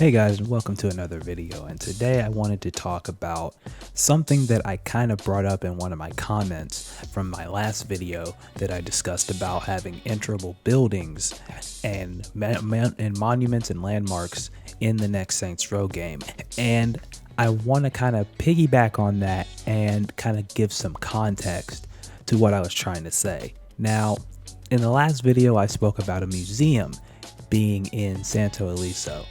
Hey guys, and welcome to another video, and today I wanted to talk about something that I kind of brought up in one of my comments from my last video that I discussed about having enterable buildings and monuments and landmarks in the next Saints Row game. And I want to kind of piggyback on that and kind of give some context to what I was trying to say. Now, in the last video I spoke about a museum being in Santo Ileso.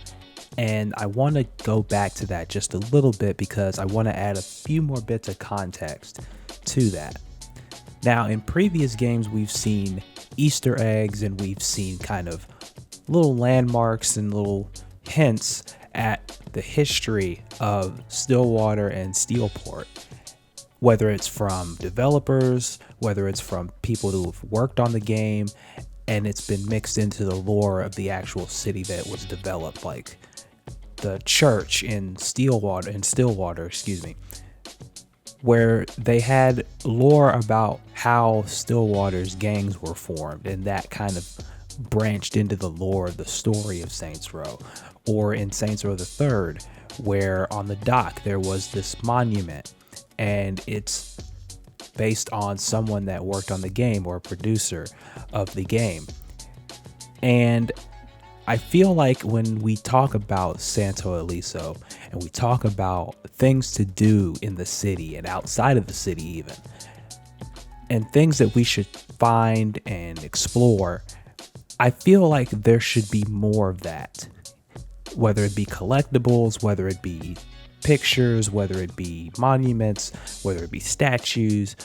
And I want to go back to that just a little bit because I want to add a few more bits of context to that. Now, in previous games, we've seen Easter eggs and we've seen kind of little landmarks and little hints at the history of Stillwater and Steelport, whether it's from developers, whether it's from people who have worked on the game, and it's been mixed into the lore of the actual city that was developed, like the church in Stillwater, where they had lore about how Stillwater's gangs were formed, and that kind of branched into the lore of the story of Saints Row. Or in Saints Row the Third, where on the dock there was this monument, and it's based on someone that worked on the game or a producer of the game. And I feel like when we talk about Santo Ileso and we talk about things to do in the city and outside of the city even, and things that we should find and explore, I feel like there should be more of that. Whether it be collectibles, whether it be pictures, whether it be monuments, whether it be statues,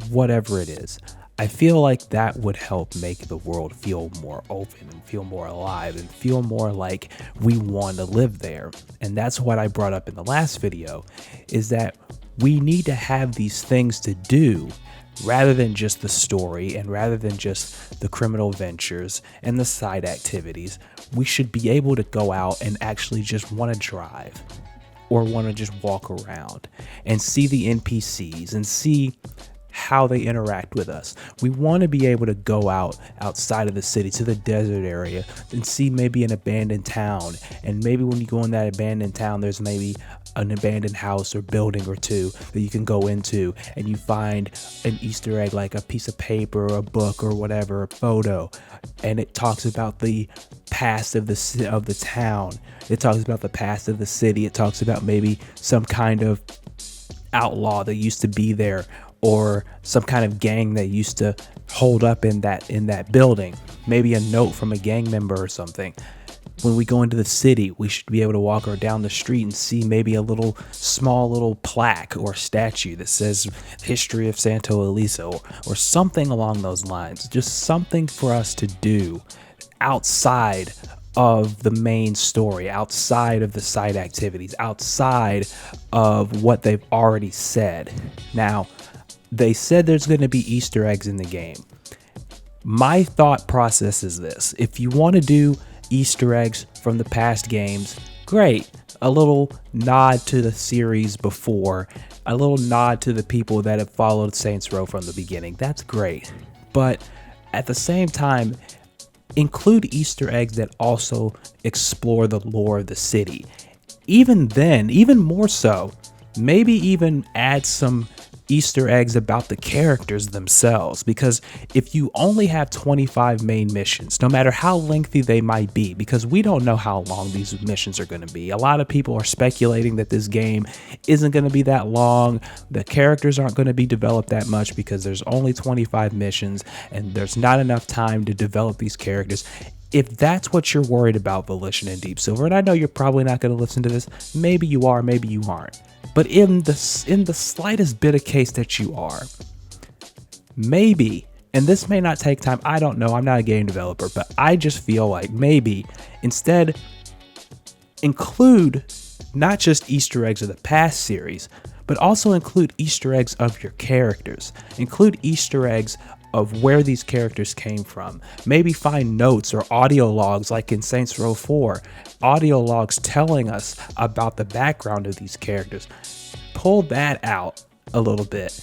whatever it is. I feel like that would help make the world feel more open and feel more alive and feel more like we want to live there. And that's what I brought up in the last video, is that we need to have these things to do rather than just the story and rather than just the criminal ventures and the side activities. We should be able to go out and actually just want to drive or want to just walk around and see the NPCs and see how they interact with us. We want to be able to go outside of the city to the desert area and see maybe an abandoned town. And maybe when you go in that abandoned town, there's maybe an abandoned house or building or two that you can go into, and you find an Easter egg, like a piece of paper or a book or whatever, a photo, and it talks about the past of the town. It talks about the past of the city. It talks about maybe some kind of outlaw that used to be there, or some kind of gang that used to hold up in that building, maybe a note from a gang member or something. When we go into the city, we should be able to walk down the street and see maybe a small little plaque or statue that says history of Santo Ileso or something along those lines. Just something for us to do outside of the main story, outside of the side activities, outside of what they've already said. Now, they said there's going to be Easter eggs in the game. My thought process is this: if you want to do Easter eggs from the past games, great. A little nod to the series before, a little nod to the people that have followed Saints Row from the beginning. That's great. But at the same time, include Easter eggs that also explore the lore of the city. Even then, even more so, maybe even add some Easter eggs about the characters themselves, because if you only have 25 main missions, no matter how lengthy they might be, because we don't know how long these missions are going to be. A lot of people are speculating that this game isn't going to be that long. The characters aren't going to be developed that much because there's only 25 missions and there's not enough time to develop these characters. If that's what you're worried about, Volition and Deep Silver, and I know you're probably not going to listen to this, maybe you are, maybe you aren't. But in the slightest bit of case that you are, maybe, and this may not take time, I don't know, I'm not a game developer, but I just feel like maybe instead include not just Easter eggs of the past series, but also include Easter eggs of your characters. Include Easter eggs of where these characters came from. Maybe find notes or audio logs, like in Saints Row 4, audio logs telling us about the background of these characters. Pull that out a little bit.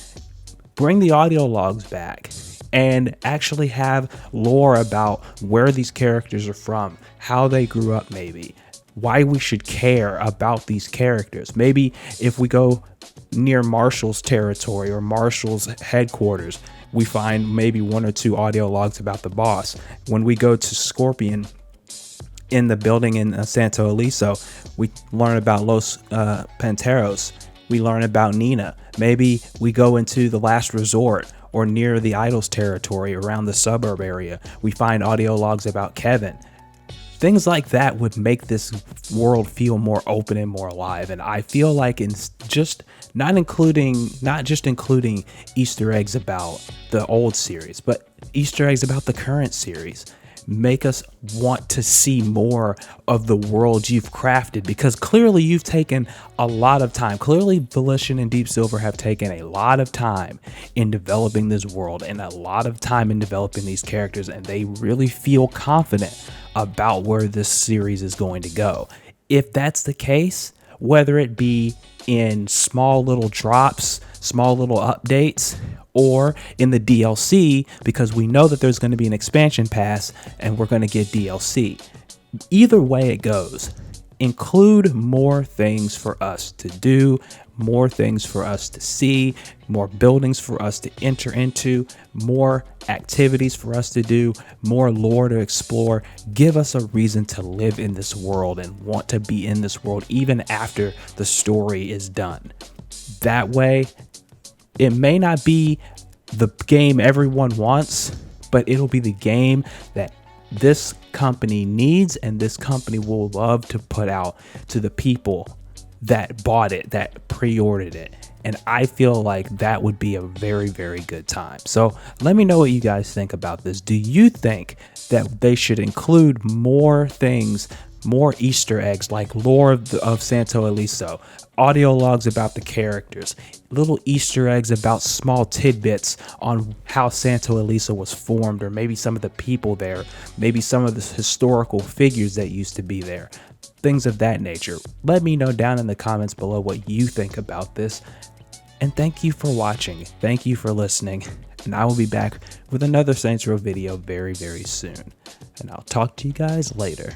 Bring the audio logs back and actually have lore about where these characters are from, how they grew up maybe, why we should care about these characters. Maybe if we go near Marshall's territory or Marshall's headquarters, we find maybe 1 or 2 audio logs about the boss. When we go to Scorpion in the building in Santo Eliso, we learn about Los Panteros. We learn about Nina. Maybe we go into the Last Resort or near the Idols territory around the suburb area. We find audio logs about Kevin. Things like that would make this world feel more open and more alive. And I feel like in just not just including Easter eggs about the old series, but Easter eggs about the current series make us want to see more of the world you've crafted, because clearly you've taken a lot of time. Clearly Volition and Deep Silver have taken a lot of time in developing this world and a lot of time in developing these characters, and they really feel confident about where this series is going to go. If that's the case, whether it be in small little drops, small little updates, or in the DLC, because we know that there's going to be an expansion pass and we're going to get DLC. Either way it goes, include more things for us to do, more things for us to see, more buildings for us to enter into, more activities for us to do, more lore to explore. Give us a reason to live in this world and want to be in this world even after the story is done. That way, it may not be the game everyone wants, but it'll be the game that this company needs and this company will love to put out to the people that bought it, that pre-ordered it. And I feel like that would be a very, very good time. So let me know what you guys think about this. Do you think that they should include more things, more Easter eggs like lore of Santo Eliso, audio logs about the characters, little Easter eggs about small tidbits on how Santo Eliso was formed, or maybe some of the people there, maybe some of the historical figures that used to be there, things of that nature? Let me know down in the comments below what you think about this. And thank you for watching. Thank you for listening. And I will be back with another Saints Row video very, very soon. And I'll talk to you guys later.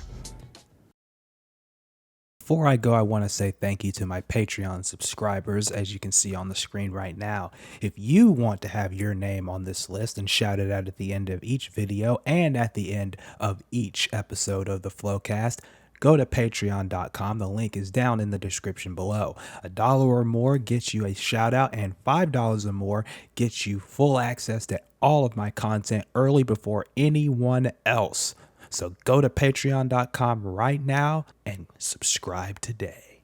Before I go, I want to say thank you to my Patreon subscribers, as you can see on the screen right now. If you want to have your name on this list and shouted out at the end of each video and at the end of each episode of the Flowcast, go to patreon.com. The link is down in the description below. $1 or more gets you a shout out, and $5 or more gets you full access to all of my content early before anyone else. So go to patreon.com right now and subscribe today.